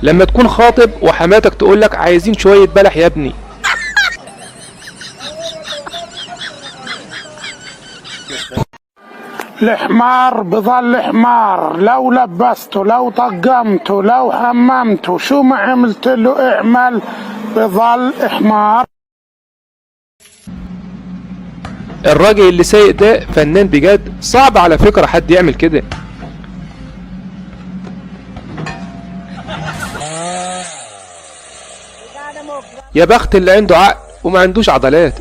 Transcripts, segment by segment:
لما تكون خاطب وحماتك تقولك عايزين شوية بلح يا ابني. الحمار بظل حمار، لو لبسته لو طقمته لو حممته شو ما عملت له اعمل بظل حمار. الراجل اللي سايق ده فنان بجد، صعب على فكرة حد يعمل كده. يا بخت اللي عنده عقل وما عندوش عضلات.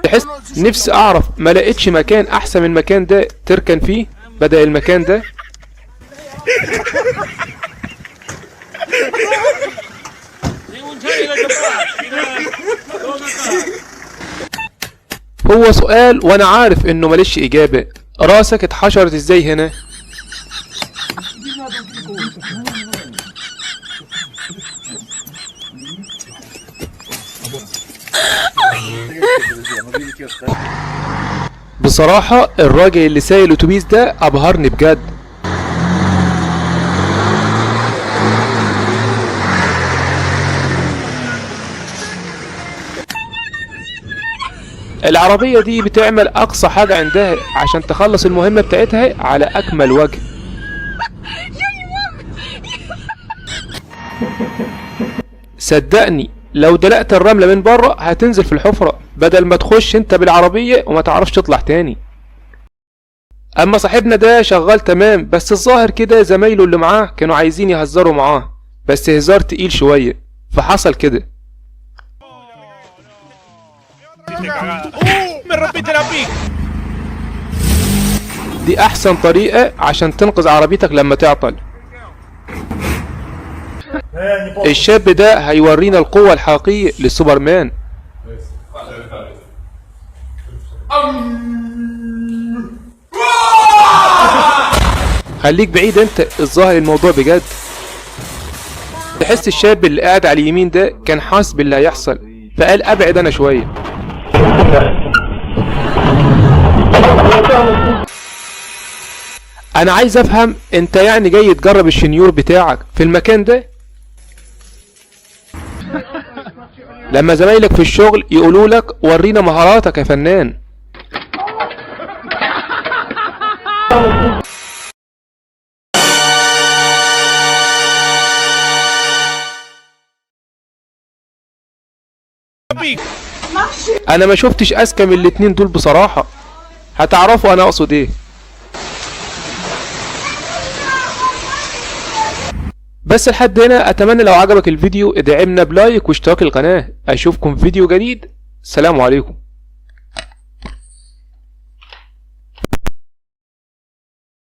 تحس نفسي اعرف ما لقيتش مكان احسن من المكان ده تركن فيه بدل المكان ده. هو سؤال وانا عارف انه ماليش اجابة. راسك اتحشرت ازاي هنا؟ بصراحة الراجل اللي سايق الاتوبيس ده ابهرني بجد. العربية دي بتعمل اقصى حاجة عندها عشان تخلص المهمة بتاعتها على اكمل وجه. صدقني لو دلقت الرملة من بره هتنزل في الحفرة بدل ما تخش انت بالعربية وما تعرفش تطلع تاني. اما صاحبنا ده شغال تمام، بس الظاهر كده زمايله اللي معاه كانوا عايزين يهزروا معاه بس هزار تقيل شوية فحصل كده. دي احسن طريقة عشان تنقذ عربيتك لما تعطل. الشاب ده هيورينا القوة الحقيقية للسوبرمان. خليك بعيد انت، الظاهر الموضوع بجد. تحس الشاب اللي قاعد على اليمين ده كان حاسس باللي هيحصل فقال ابعد انا شوية. انا عايز افهم انت يعني جاي تجرب الشنيور بتاعك في المكان ده؟ لما زمايلك في الشغل يقولوا لك ورينا مهاراتك يا فنان. انا ما شفتش اذكى من الاتنين دول بصراحة. هتعرفوا انا اقصد ايه. بس لحد هنا اتمنى لو عجبك الفيديو ادعمنا بلايك واشتراك القناة. اشوفكم في فيديو جديد. سلام عليكم.